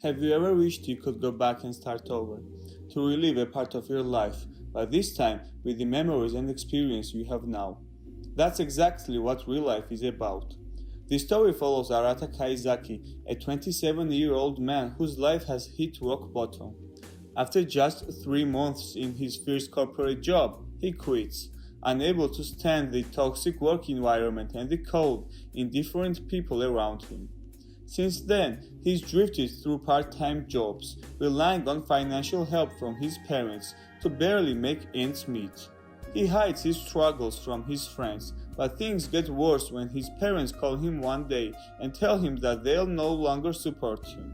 Have you ever wished you could go back and start over, to relive a part of your life, but this time with the memories and experience you have now? That's exactly what real life is about. The story follows Arata Kaizaki, a 27-year-old man whose life has hit rock bottom. After just 3 months in his first corporate job, he quits, unable to stand the toxic work environment and the cold, indifferent people around him. Since then, he's drifted through part-time jobs, relying on financial help from his parents to barely make ends meet. He hides his struggles from his friends, but things get worse when his parents call him one day and tell him that they'll no longer support him.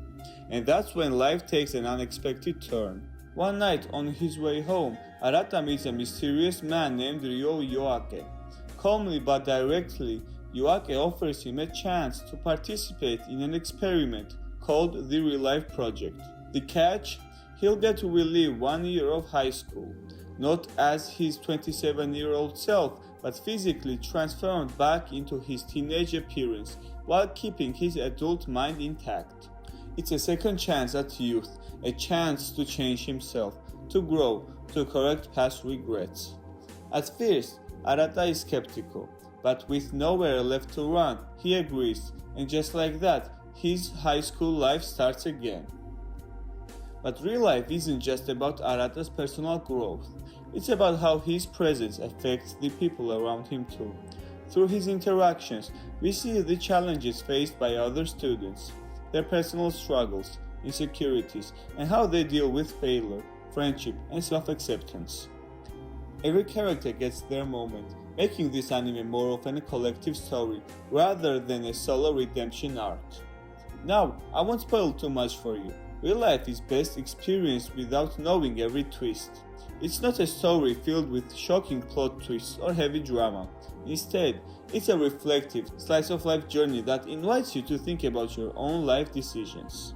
And that's when life takes an unexpected turn. One night on his way home, Arata meets a mysterious man named Ryo Yoake. Calmly but directly, Yoake offers him a chance to participate in an experiment called the Real Life Project. The catch? He'll get to relive 1 year of high school, not as his 27-year-old self, but physically transformed back into his teenage appearance while keeping his adult mind intact. It's a second chance at youth, a chance to change himself, to grow, to correct past regrets. At first, Arata is skeptical, but with nowhere left to run, he agrees, and just like that, his high school life starts again. But real life isn't just about Arata's personal growth, it's about how his presence affects the people around him too. Through his interactions, we see the challenges faced by other students, their personal struggles, insecurities, and how they deal with failure, friendship, and self-acceptance. Every character gets their moment, making this anime more of a collective story rather than a solo redemption arc. Now, I won't spoil too much for you. Real life is best experienced without knowing every twist. It's not a story filled with shocking plot twists or heavy drama. Instead, it's a reflective, slice-of-life journey that invites you to think about your own life decisions.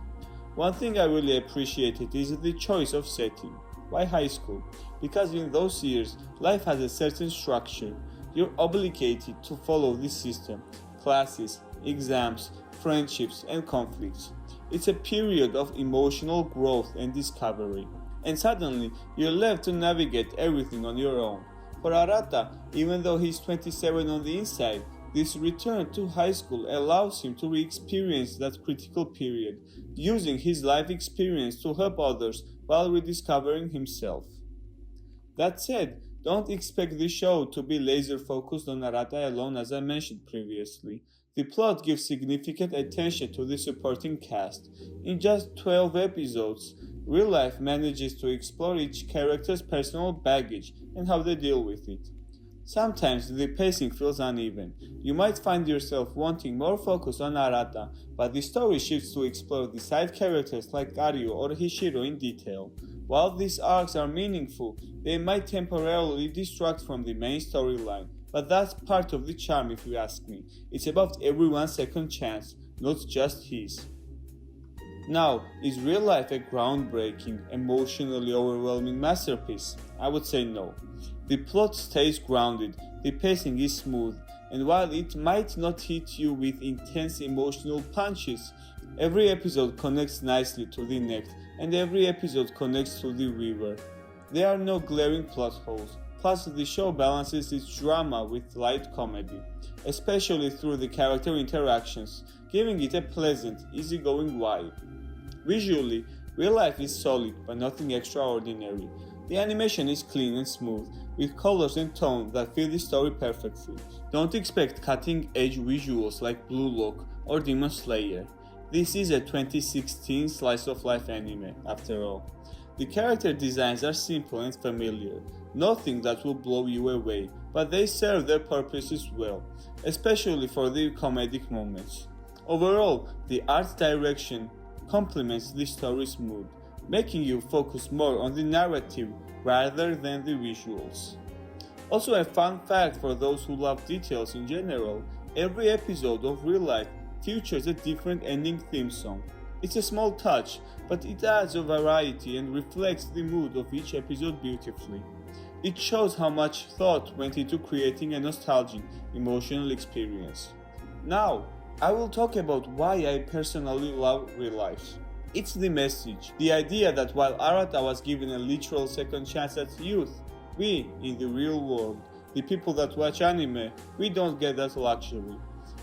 One thing I really appreciated is the choice of setting. Why high school? Because in those years, life has a certain structure. You're obligated to follow this system: classes, exams, friendships, and conflicts. It's a period of emotional growth and discovery. And suddenly, you're left to navigate everything on your own. For Arata, even though he's 27 on the inside, this return to high school allows him to re-experience that critical period, using his life experience to help others while rediscovering himself. That said, don't expect the show to be laser focused on Arata alone, as I mentioned previously. The plot gives significant attention to the supporting cast. In just 12 episodes, Real Life manages to explore each character's personal baggage and how they deal with it. Sometimes the pacing feels uneven. You might find yourself wanting more focus on Arata, but the story shifts to explore the side characters like Aryu or Hishiro in detail. While these arcs are meaningful, they might temporarily distract from the main storyline, but that's part of the charm if you ask me. It's about everyone's second chance, not just his. Now, is Real Life a groundbreaking, emotionally overwhelming masterpiece? I would say no. The plot stays grounded, the pacing is smooth, and while it might not hit you with intense emotional punches, every episode connects nicely to the next, and every episode connects to the viewer. There are no glaring plot holes, plus the show balances its drama with light comedy, especially through the character interactions, giving it a pleasant, easygoing vibe. Visually, Real Life is solid but nothing extraordinary. The animation is clean and smooth, with colors and tone that fit the story perfectly. Don't expect cutting-edge visuals like Blue Lock or Demon Slayer. This is a 2016 slice-of-life anime, after all. The character designs are simple and familiar, nothing that will blow you away, but they serve their purposes well, especially for the comedic moments. Overall, the art direction complements the story's mood, making you focus more on the narrative rather than the visuals. Also, a fun fact for those who love details in general, every episode of Real Life features a different ending theme song. It's a small touch, but it adds a variety and reflects the mood of each episode beautifully. It shows how much thought went into creating a nostalgic, emotional experience. Now, I will talk about why I personally love Real Life. It's the message, the idea that while Arata was given a literal second chance at youth, we, in the real world, the people that watch anime, we don't get that luxury.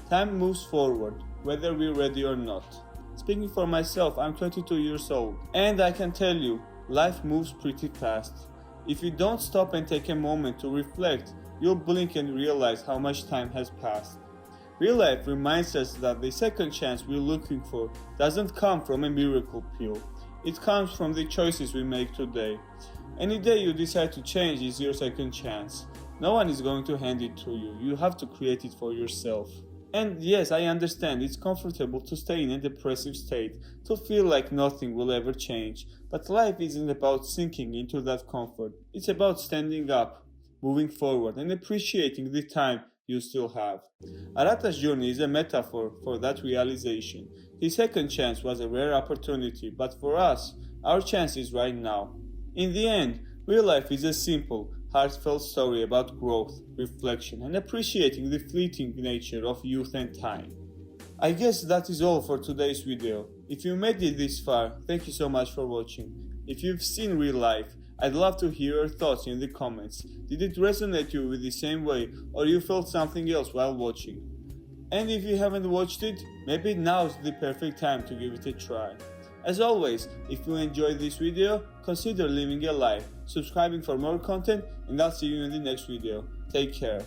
Time moves forward, whether we're ready or not. Speaking for myself, I'm 22 years old, and I can tell you, life moves pretty fast. If you don't stop and take a moment to reflect, you'll blink and realize how much time has passed. Real life reminds us that the second chance we're looking for doesn't come from a miracle pill. It comes from the choices we make today. Any day you decide to change is your second chance. No one is going to hand it to you. You have to create it for yourself. And yes, I understand it's comfortable to stay in a depressive state, to feel like nothing will ever change. But life isn't about sinking into that comfort. It's about standing up, moving forward, and appreciating the time you still have. Arata's journey is a metaphor for that realization. His second chance was a rare opportunity, but for us, our chance is right now. In the end, real life is a simple, heartfelt story about growth, reflection, and appreciating the fleeting nature of youth and time. I guess that is all for today's video. If you made it this far, thank you so much for watching. If you've seen real life, I'd love to hear your thoughts in the comments. Did it resonate you with the same way, or you felt something else while watching? And if you haven't watched it, maybe now's the perfect time to give it a try. As always, if you enjoyed this video, consider leaving a like, subscribing for more content, and I'll see you in the next video. Take care.